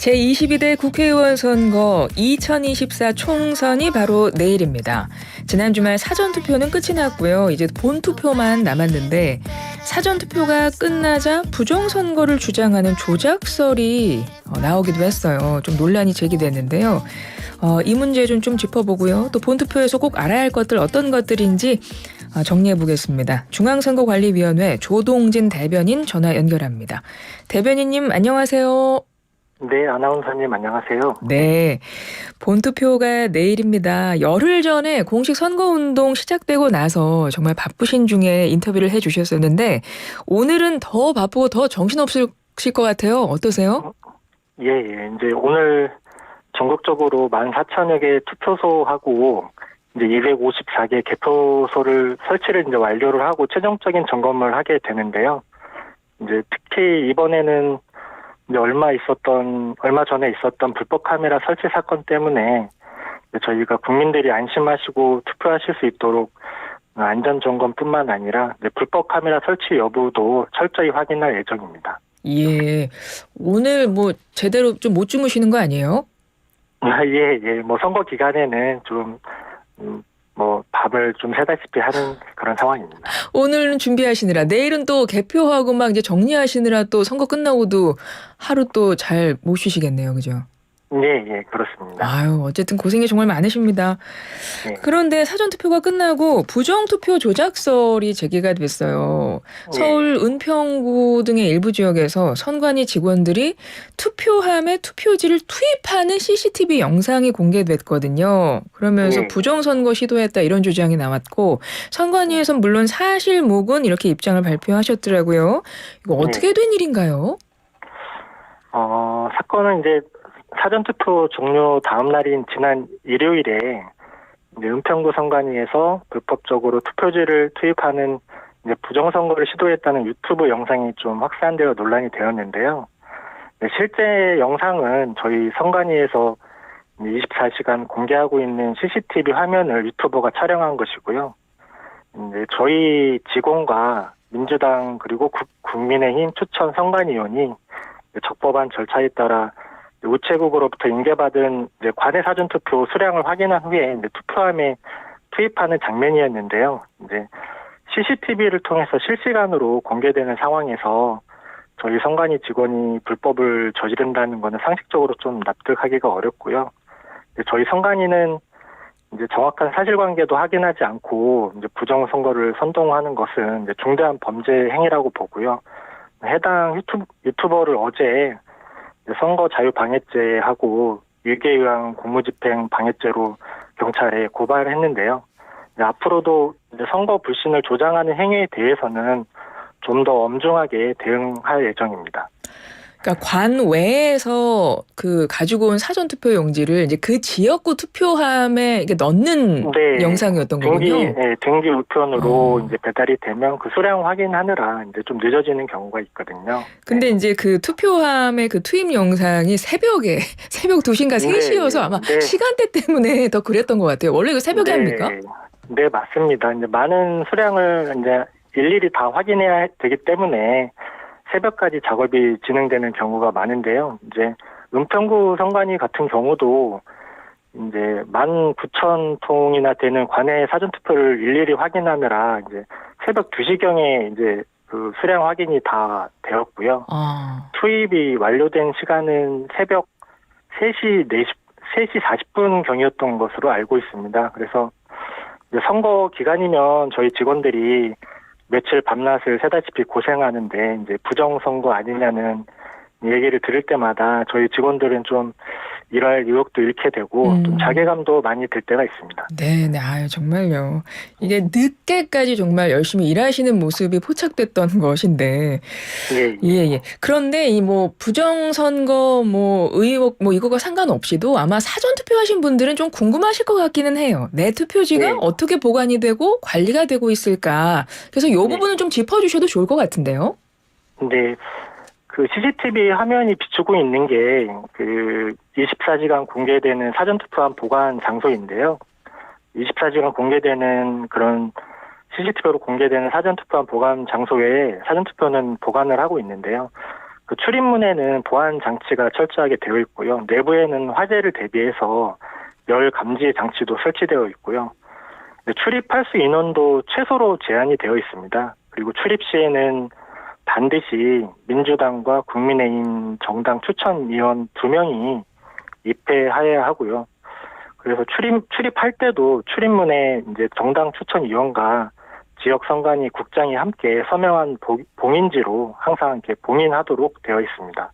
제22대 국회의원 선거 2024 총선이 바로 내일입니다. 지난 주말 사전투표는 끝이 났고요. 이제 본투표만 남았는데 사전투표가 끝나자 부정선거를 주장하는 조작설이 나오기도 했어요. 좀 논란이 제기됐는데요. 이 문제 좀 짚어보고요. 또 본투표에서 꼭 알아야 할 것들 어떤 것들인지 정리해보겠습니다. 중앙선거관리위원회 조동진 대변인 전화 연결합니다. 대변인님 안녕하세요. 네, 아나운서님 안녕하세요. 네, 본투표가 내일입니다. 열흘 전에 공식 선거운동 시작되고 나서 정말 바쁘신 중에 인터뷰를 해주셨었는데 오늘은 더 바쁘고 더 정신없으실 것 같아요. 어떠세요? 예, 이제 오늘 전국적으로 14,000여 개 투표소하고 이제 254개 개표소를 설치를 이제 완료를 하고 최종적인 점검을 하게 되는데요. 이제 특히 이번에는 이제 얼마 전에 있었던 불법 카메라 설치 사건 때문에 저희가 국민들이 안심하시고 투표하실 수 있도록 안전 점검뿐만 아니라 불법 카메라 설치 여부도 철저히 확인할 예정입니다. 예, 오늘 제대로 좀 못 주무시는 거 아니에요? 예. 선거 기간에는 좀 밥을 좀 새다시피 하는 그런 상황입니다. 오늘은 준비하시느라 내일은 또 개표하고 막 이제 정리하시느라 또 선거 끝나고도 하루 또 잘 못 쉬시겠네요, 그죠? 예, 그렇습니다. 아유, 어쨌든 고생이 정말 많으십니다. 네. 그런데 사전투표가 끝나고 부정투표 조작설이 제기가 됐어요. 서울 은평구 등의 일부 지역에서 선관위 직원들이 투표함에 투표지를 투입하는 CCTV 영상이 공개됐거든요. 그러면서 부정선거 시도했다 이런 주장이 나왔고 선관위에서는 물론 사실무근 이렇게 입장을 발표하셨더라고요. 이거 어떻게 된 일인가요? 사건은 이제 사전투표 종료 다음 날인 지난 일요일에 이제 은평구 선관위에서 불법적으로 투표지를 투입하는 이제 부정선거를 시도했다는 유튜브 영상이 좀 확산되어 논란이 되었는데요. 실제 영상은 저희 선관위에서 24시간 공개하고 있는 CCTV 화면을 유튜버가 촬영한 것이고요. 이제 저희 직원과 민주당 그리고 국민의힘 추천 선관위원이 적법한 절차에 따라 우체국으로부터 인계받은 이제 관외 사전투표 수량을 확인한 후에 이제 투표함에 투입하는 장면이었는데요. 이제 CCTV를 통해서 실시간으로 공개되는 상황에서 저희 선관위 직원이 불법을 저지른다는 것은 상식적으로 좀 납득하기가 어렵고요. 저희 선관위는 이제 정확한 사실관계도 확인하지 않고 이제 부정선거를 선동하는 것은 이제 중대한 범죄 행위라고 보고요. 해당 유튜버를 어제 선거 자유 방해죄하고 위계의왕 공무집행 방해죄로 경찰에 고발을 했는데요. 앞으로도 선거 불신을 조장하는 행위에 대해서는 좀 더 엄중하게 대응할 예정입니다. 그러니까 관외에서 가지고 온 사전투표 용지를 이제 그 지역구 투표함에 이렇게 넣는 영상이었던 거군요. 등기 우편으로 이제 배달이 되면 그 수량 확인하느라 이제 좀 늦어지는 경우가 있거든요. 근데 이제 그 투표함의 그 투입 영상이 새벽 2시인가 3시여서 아마 시간대 때문에 더 그랬던 것 같아요. 원래 이거 새벽에 합니까? 네, 맞습니다. 이제 많은 수량을 이제 일일이 다 확인해야 되기 때문에 새벽까지 작업이 진행되는 경우가 많은데요. 이제 은평구 선관위 같은 경우도 이제 19,000통이나 되는 관외 사전투표를 일일이 확인하느라 이제 새벽 2시경에 이제 그 수량 확인이 다 되었고요. 투입이 완료된 시간은 새벽 3시 40분 경이었던 것으로 알고 있습니다. 그래서 이제 선거 기간이면 저희 직원들이 며칠 밤낮을 새다시피 고생하는데 이제 부정선거 아니냐는 얘기를 들을 때마다 저희 직원들은 좀 일할 의욕도 잃게 되고 좀 자괴감도 많이 들 때가 있습니다. 네, 아유 정말요. 이게 늦게까지 정말 열심히 일하시는 모습이 포착됐던 것인데, 예. 그런데 이 부정선거 의혹 이거가 상관없이도 아마 사전 투표하신 분들은 좀 궁금하실 것 같기는 해요. 내 투표지가 어떻게 보관이 되고 관리가 되고 있을까. 그래서 이 부분을 좀 짚어주셔도 좋을 것 같은데요. 네. 그 CCTV 화면이 비추고 있는 게 그 24시간 공개되는 사전투표함 보관 장소인데요. 24시간 공개되는 그런 CCTV로 공개되는 사전투표함 보관 장소에 사전투표는 보관을 하고 있는데요. 그 출입문에는 보안 장치가 철저하게 되어 있고요. 내부에는 화재를 대비해서 열 감지 장치도 설치되어 있고요. 출입할 수 인원도 최소로 제한이 되어 있습니다. 그리고 출입 시에는 반드시 민주당과 국민의힘 정당 추천위원 2명이 입회하여야 하고요. 그래서 출입할 때도 출입문에 이제 정당 추천위원과 지역 선관위 국장이 함께 서명한 봉인지로 항상 이렇게 봉인하도록 되어 있습니다.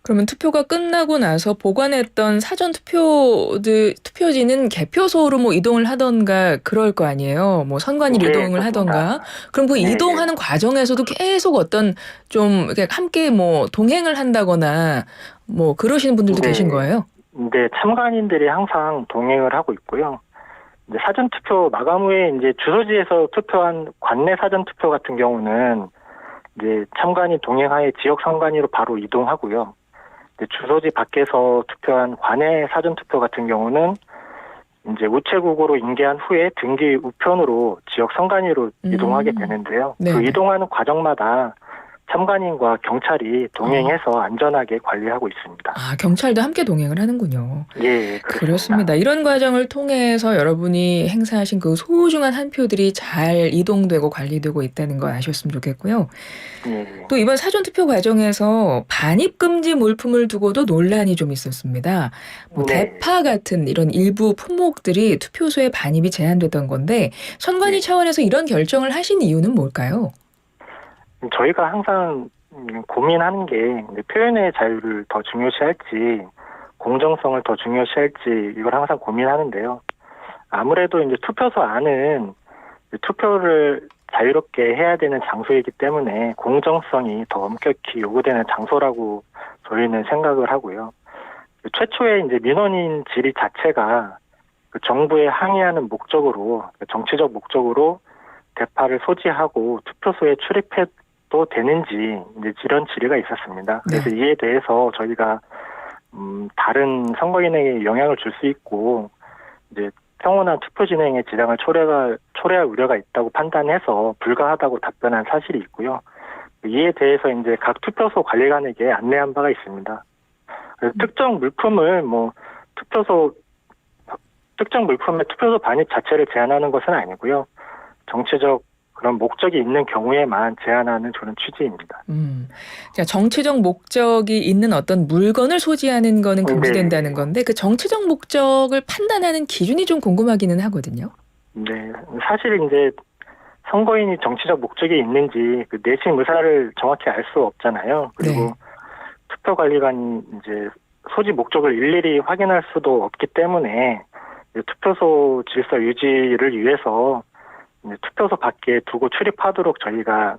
그러면 투표가 끝나고 나서 보관했던 사전 투표지는 개표소로 뭐 이동을 하던가 그럴 거 아니에요. 뭐 선관위로 네, 이동을 그렇습니다. 하던가. 그럼 그 네, 이동하는 과정에서도 계속 어떤 좀 이렇게 함께 뭐 동행을 한다거나 뭐 그러시는 분들도 네. 계신 거예요? 네, 참관인들이 항상 동행을 하고 있고요. 이제 사전 투표 마감 후에 이제 주소지에서 투표한 관내 사전 투표 같은 경우는 이제 참관인 동행하에 지역 선관위로 바로 이동하고요. 이제 주소지 밖에서 투표한 관내 사전 투표 같은 경우는 이제 우체국으로 인계한 후에 등기 우편으로 지역 선관위로 이동하게 되는데요. 네네. 그 이동하는 과정마다 참관인과 경찰이 동행해서 안전하게 관리하고 있습니다. 아, 경찰도 함께 동행을 하는군요. 예, 그렇습니다. 이런 과정을 통해서 여러분이 행사하신 그 소중한 한 표들이 잘 이동되고 관리되고 있다는 거 아셨으면 좋겠고요. 예. 또 이번 사전투표 과정에서 반입금지 물품을 두고도 논란이 좀 있었습니다. 뭐 네. 대파 같은 이런 일부 품목들이 투표소에 반입이 제한됐던 건데 선관위 차원에서 이런 결정을 하신 이유는 뭘까요? 저희가 항상 고민하는 게 표현의 자유를 더 중요시할지 공정성을 더 중요시할지 이걸 항상 고민하는데요. 아무래도 이제 투표소 안은 투표를 자유롭게 해야 되는 장소이기 때문에 공정성이 더 엄격히 요구되는 장소라고 저희는 생각을 하고요. 최초에 이제 민원인 질의 자체가 그 정부에 항의하는 목적으로 정치적 목적으로 대파를 소지하고 투표소에 출입해도 되는지 이제 이런 질의가 있었습니다. 그래서 네. 이에 대해서 저희가 다른 선거인에게 영향을 줄 수 있고 이제 평온한 투표 진행에 지장을 초래할 우려가 있다고 판단해서 불가하다고 답변한 사실이 있고요. 이에 대해서 이제 각 투표소 관리관에게 안내한 바가 있습니다. 그래서 특정 물품의 투표소 반입 자체를 제한하는 것은 아니고요. 정치적 그런 목적이 있는 경우에만 제한하는 저는 취지입니다. 그러니까 정치적 목적이 있는 어떤 물건을 소지하는 거는 금지된다는 건데 그 정치적 목적을 판단하는 기준이 좀 궁금하기는 하거든요. 네, 사실 이제 선거인이 정치적 목적이 있는지 그 내심 의사를 정확히 알 수 없잖아요. 그리고 네. 투표관리관이 이제 소지 목적을 일일이 확인할 수도 없기 때문에 투표소 질서 유지를 위해서 이제 투표소 밖에 두고 출입하도록 저희가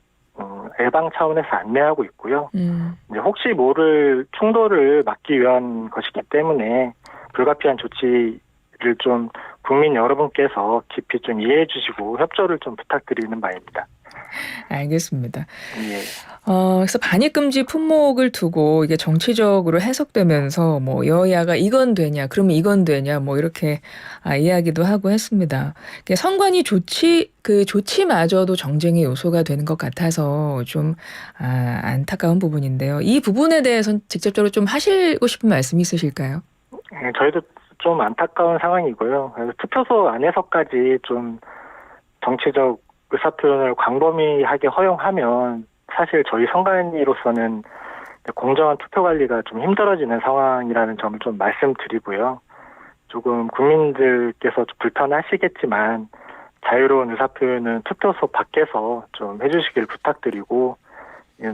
예방 차원에서 안내하고 있고요. 이제 혹시 모를 충돌을 막기 위한 것이기 때문에 불가피한 조치를 좀 국민 여러분께서 깊이 좀 이해해 주시고 협조를 좀 부탁드리는 바입니다. 알겠습니다. 예. 그래서 반입금지 품목을 두고 이게 정치적으로 해석되면서 뭐 여야가 이건 되냐, 그러면 이건 되냐, 뭐 이렇게 이야기도 하고 했습니다. 선관위 조치마저도 정쟁의 요소가 되는 것 같아서 좀 안타까운 부분인데요. 이 부분에 대해서는 직접적으로 좀 하시고 싶은 말씀이 있으실까요? 네, 저희도 좀 안타까운 상황이고요. 그래서 투표소 안에서까지 좀 정치적 의사표현을 광범위하게 허용하면 사실 저희 선관위로서는 공정한 투표 관리가 좀 힘들어지는 상황이라는 점을 좀 말씀드리고요. 조금 국민들께서 좀 불편하시겠지만 자유로운 의사표현은 투표소 밖에서 좀 해주시길 부탁드리고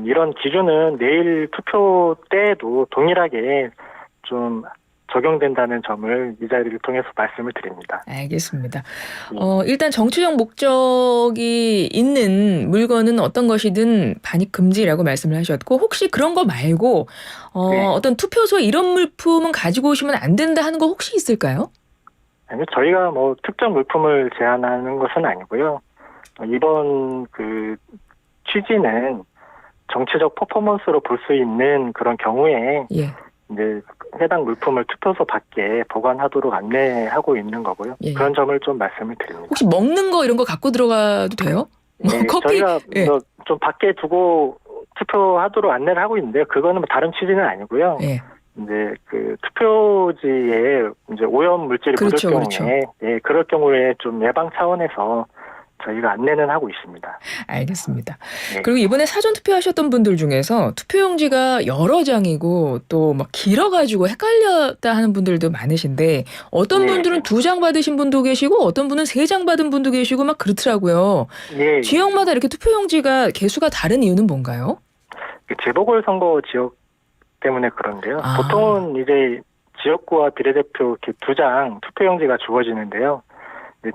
이런 기준은 내일 투표 때에도 동일하게 좀 적용된다는 점을 이 자리를 통해서 말씀을 드립니다. 알겠습니다. 일단 정치적 목적이 있는 물건은 어떤 것이든 반입 금지라고 말씀을 하셨고 혹시 그런 거 말고 어떤 투표소에 이런 물품은 가지고 오시면 안 된다 하는 거 혹시 있을까요? 아니요, 저희가 뭐 특정 물품을 제한하는 것은 아니고요. 이번 그 취지는 정치적 퍼포먼스로 볼 수 있는 그런 경우에 이제 해당 물품을 투표소 밖에 보관하도록 안내하고 있는 거고요. 그런 점을 좀 말씀을 드립니다. 혹시 먹는 거 이런 거 갖고 들어가도 돼요? 뭐 네, 커피? 저희가 좀 밖에 두고 투표하도록 안내를 하고 있는데요. 그거는 뭐 다른 취지는 아니고요. 예. 이제 그 투표지에 이제 오염 물질이 그렇죠, 묻을 경우에 그렇죠. 예, 그럴 경우에 좀 예방 차원에서 저희가 안내는 하고 있습니다. 알겠습니다. 네. 그리고 이번에 사전 투표하셨던 분들 중에서 투표용지가 여러 장이고 또 막 길어가지고 헷갈렸다 하는 분들도 많으신데 어떤 네. 분들은 2장 받으신 분도 계시고 어떤 분은 3장 받은 분도 계시고 막 그렇더라고요. 예, 지역마다 이렇게 투표용지가 개수가 다른 이유는 뭔가요? 재보궐선거 지역 때문에 그런데요. 아. 보통은 이제 지역구와 비례대표 이렇게 2장 투표용지가 주어지는데요.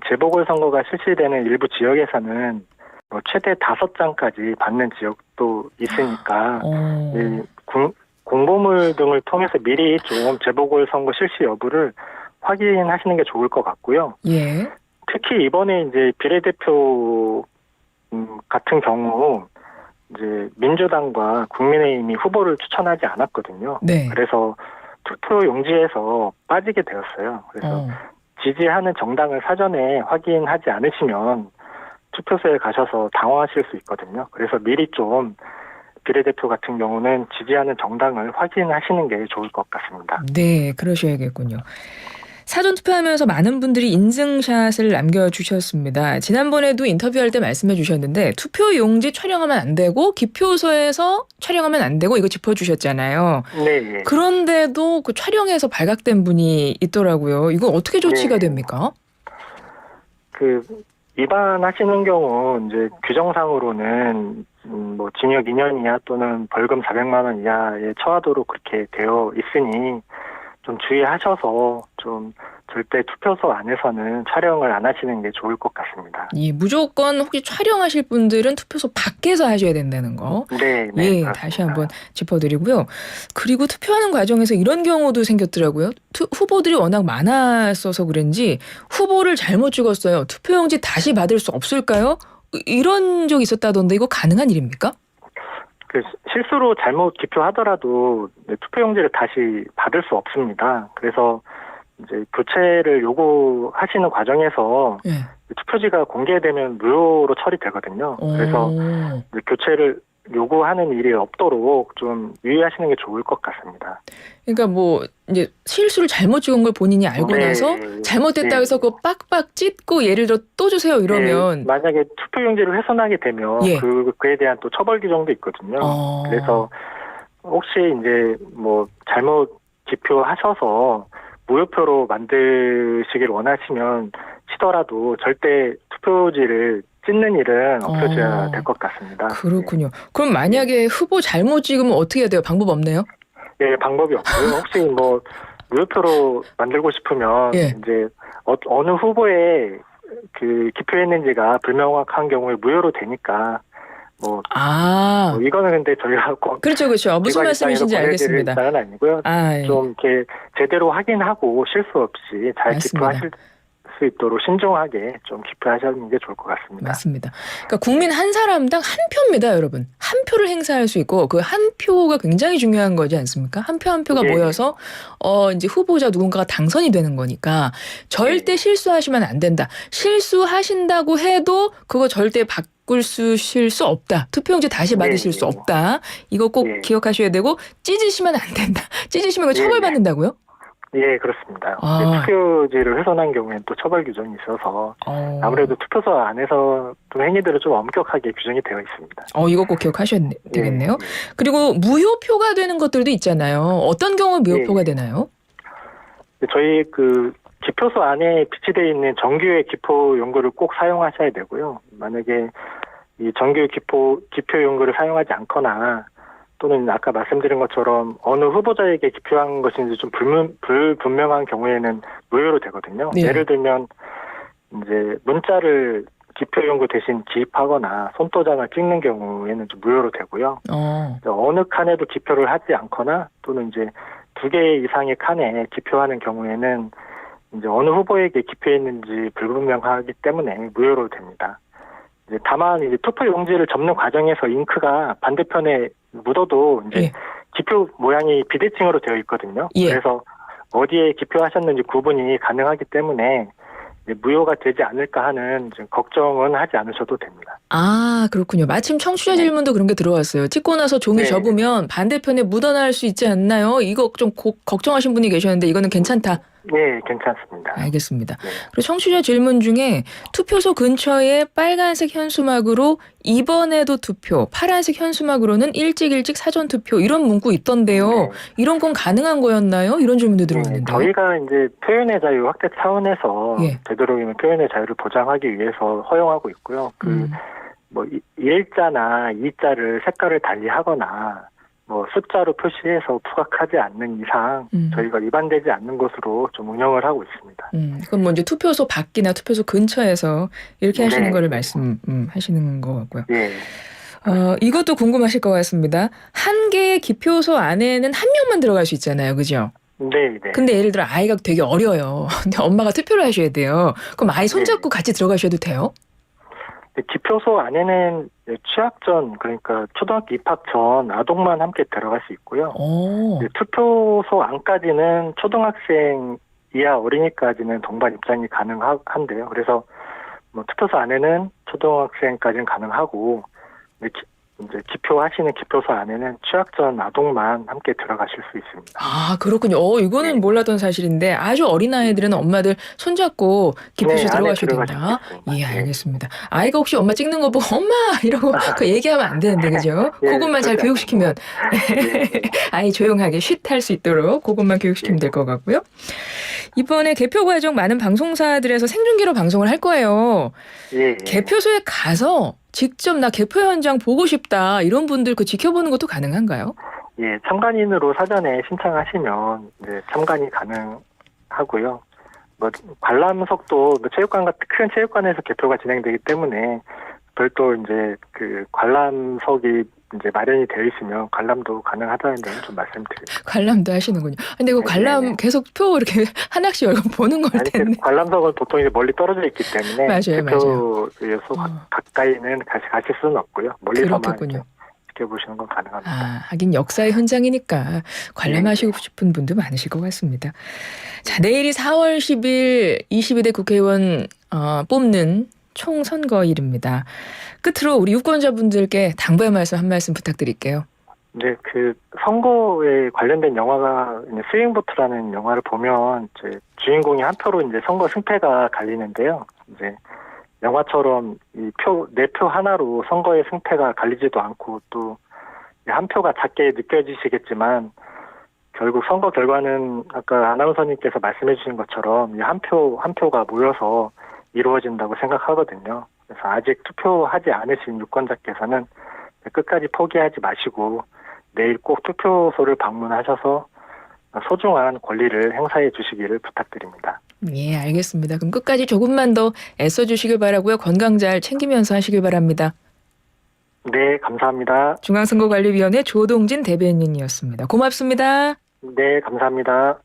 재보궐선거가 실시되는 일부 지역에서는 뭐 최대 5장까지 받는 지역도 있으니까 이 공보물 등을 통해서 미리 좀 재보궐선거 실시 여부를 확인하시는 게 좋을 것 같고요. 예. 특히 이번에 이제 비례대표 같은 경우 이제 민주당과 국민의힘이 후보를 추천하지 않았거든요. 네. 그래서 투표 용지에서 빠지게 되었어요. 그래서 지지하는 정당을 사전에 확인하지 않으시면 투표소에 가셔서 당황하실 수 있거든요. 그래서 미리 좀 비례대표 같은 경우는 지지하는 정당을 확인하시는 게 좋을 것 같습니다. 네, 그러셔야겠군요. 사전 투표하면서 많은 분들이 인증샷을 남겨주셨습니다. 지난번에도 인터뷰할 때 말씀해 주셨는데 투표용지 촬영하면 안 되고 기표소에서 촬영하면 안 되고 이거 짚어주셨잖아요. 네. 그런데도 그 촬영에서 발각된 분이 있더라고요. 이거 어떻게 조치가 됩니까? 그 위반하시는 경우 이제 규정상으로는 뭐 징역 2년 이하 또는 벌금 400만 원 이하에 처하도록 그렇게 되어 있으니 좀 주의하셔서 좀 절대 투표소 안에서는 촬영을 안 하시는 게 좋을 것 같습니다. 예, 무조건 혹시 촬영하실 분들은 투표소 밖에서 하셔야 된다는 거. 네, 예, 그렇습니다. 다시 한번 짚어드리고요. 그리고 투표하는 과정에서 이런 경우도 생겼더라고요. 후보들이 워낙 많았어서 그런지 후보를 잘못 찍었어요. 투표용지 다시 받을 수 없을까요? 이런 적 있었다던데 이거 가능한 일입니까? 그 실수로 잘못 기표하더라도 투표용지를 다시 받을 수 없습니다. 그래서 이제 교체를 요구하시는 과정에서 예. 투표지가 공개되면 무효로 처리되거든요. 그래서 이제 교체를 요구하는 일이 없도록 좀 유의하시는 게 좋을 것 같습니다. 그러니까 뭐 이제 실수를 잘못 찍은 걸 본인이 알고 네. 나서 잘못됐다 해서 그거 빡빡 찢고 예를 들어 또 주세요 이러면 만약에 투표용지를 훼손하게 되면 예. 그에 대한 또 처벌 규정도 있거든요. 그래서 혹시 이제 뭐 잘못 기표하셔서 무효표로 만드시길 원하시면 치더라도 절대 투표지를 찢는 일은 없어져야 될 것 같습니다. 그렇군요. 그럼 만약에 후보 잘못 찍으면 어떻게 해야 돼요? 방법 없네요? 예, 방법이 없고요. 혹시 뭐 무효표로 만들고 싶으면 예. 이제 어느 후보에 그 기표했는지가 불명확한 경우에 무효로 되니까 뭐 이거는 근데 저희가 그렇죠. 무슨 말씀이신지 알겠습니다. 일단은 아니고요. 예. 좀 이렇게 제대로 확인하고 실수 없이 잘 맞습니다. 기표하실 수 있도록 신중하게 좀 기표하시는 게 좋을 것 같습니다. 맞습니다. 그러니까 국민 한 사람당 한 표입니다, 여러분. 한 표를 행사할 수 있고 그 한 표가 굉장히 중요한 거지 않습니까? 한 표 한 표가 모여서 이제 후보자 누군가가 당선이 되는 거니까 절대 실수하시면 안 된다. 실수하신다고 해도 그거 절대 바꾸실 수 없다. 투표용지 다시 받으실 수 없다. 이거 꼭 기억하셔야 되고 찌지시면 안 된다. 찌지시면 그거 처벌받는다고요? 예, 그렇습니다. 투표지를 훼손한 경우에는 또 처벌 규정이 있어서 아무래도 투표소 안에서 또 행위들은 좀 엄격하게 규정이 되어 있습니다. 이거 꼭 기억하셔야 되겠네요. 그리고 무효표가 되는 것들도 있잖아요. 어떤 경우 무효표가 되나요? 저희 그 기표소 안에 비치되어 있는 정규의 기표 용구를 꼭 사용하셔야 되고요. 만약에 이 정규 기표 용구를 사용하지 않거나 또는 아까 말씀드린 것처럼 어느 후보자에게 기표한 것인지 좀 불분명한 경우에는 무효로 되거든요. 네. 예를 들면 이제 문자를 기표용구 대신 기입하거나 손도장을 찍는 경우에는 좀 무효로 되고요. 어느 칸에도 기표를 하지 않거나 또는 이제 2개 이상의 칸에 기표하는 경우에는 이제 어느 후보에게 기표했는지 불분명하기 때문에 무효로 됩니다. 이제 다만 이제 투표 용지를 접는 과정에서 잉크가 반대편에 묻어도 이제 기표 모양이 비대칭으로 되어 있거든요. 그래서 어디에 기표하셨는지 구분이 가능하기 때문에 무효가 되지 않을까 하는 좀 걱정은 하지 않으셔도 됩니다. 아, 그렇군요. 마침 청취자 네. 질문도 그런 게 들어왔어요. 찍고 나서 종이 네. 접으면 반대편에 묻어날 수 있지 않나요? 이거 좀 걱정하신 분이 계셨는데 이거는 괜찮다. 네, 괜찮습니다. 알겠습니다. 네. 그리고 청취자 질문 중에 투표소 근처에 빨간색 현수막으로 이번에도 투표, 파란색 현수막으로는 일찍 사전 투표 이런 문구 있던데요. 네. 이런 건 가능한 거였나요? 이런 질문도 들어왔는데요. 저희가 이제 표현의 자유 확대 차원에서 예. 되도록이면 표현의 자유를 보장하기 위해서 허용하고 있고요. 일자나 이자를 색깔을 달리하거나 숫자로 표시해서 부각하지 않는 이상 저희가 위반되지 않는 것으로 좀 운영을 하고 있습니다. 그럼 뭐 이제 투표소 밖이나 투표소 근처에서 이렇게 하시는 네. 거를 말씀하시는 것 같고요. 예. 이것도 궁금하실 것 같습니다. 한 개의 기표소 안에는 한 명만 들어갈 수 있잖아요, 그죠? 네. 근데 예를 들어 아이가 되게 어려요. 근데 엄마가 투표를 하셔야 돼요. 그럼 아이 손잡고 같이 들어가셔도 돼요? 기표소 안에는 취학 전, 그러니까 초등학교 입학 전 아동만 함께 들어갈 수 있고요. 투표소 안까지는 초등학생 이하 어린이까지는 동반 입장이 가능한데요. 그래서 투표소 안에는 초등학생까지는 가능하고 이제 기표하시는 기표소 안에는 취학 전 아동만 함께 들어가실 수 있습니다. 아, 그렇군요. 이거는 몰랐던 사실인데 아주 어린 아이들은 엄마들 손잡고 기표소에 들어가셔야 된다. 예, 알겠습니다. 아이가 혹시 엄마 찍는 거 보고 엄마 이러고 그 얘기하면 안 되는데, 그죠? 그것만 잘 교육시키면 아이 조용하게 쉿 할 수 있도록 그것만 교육시키면 될 것 같고요. 이번에 개표 과정 많은 방송사들에서 생중계로 방송을 할 거예요. 개표소에 가서 직접 나 개표 현장 보고 싶다 이런 분들 그 지켜보는 것도 가능한가요? 예, 참관인으로 사전에 신청하시면 이제 참관이 가능하고요. 관람석도 체육관 같은 큰 체육관에서 개표가 진행되기 때문에 별도 이제 그 관람석이 이제 마련이 되어 있으면 관람도 가능하다는 점을 좀 말씀드립니다. 관람도 하시는군요. 근데 그 관람 계속 표 이렇게 하나씩 열고 보는 걸 텐데. 관람석은 보통 이제 멀리 떨어져 있기 때문에 맞아요. 개표소 가까이는 가실 수는 없고요. 멀리서만 그렇겠군요. 지켜보시는 건 가능합니다. 하긴 역사의 현장이니까 관람하시고 싶은 분도 많으실 것 같습니다. 자, 내일이 4월 10일 22대 국회의원 뽑는 총선거일입니다. 끝으로 우리 유권자분들께 당부의 말씀 한 말씀 부탁드릴게요. 네, 그 선거에 관련된 영화가 스윙보트라는 영화를 보면 이제 주인공이 한 표로 이제 선거 승패가 갈리는데요. 이제 영화처럼 내 표 하나로 선거의 승패가 갈리지도 않고 또 한 표가 작게 느껴지시겠지만 결국 선거 결과는 아까 아나운서님께서 말씀해 주신 것처럼 한 표가 모여서 이루어진다고 생각하거든요. 그래서 아직 투표하지 않으신 유권자께서는 끝까지 포기하지 마시고 내일 꼭 투표소를 방문하셔서 소중한 권리를 행사해 주시기를 부탁드립니다. 예, 알겠습니다. 그럼 끝까지 조금만 더 애써주시길 바라고요. 건강 잘 챙기면서 하시길 바랍니다. 네, 감사합니다. 중앙선거관리위원회 조동진 대변인이었습니다. 고맙습니다. 네, 감사합니다.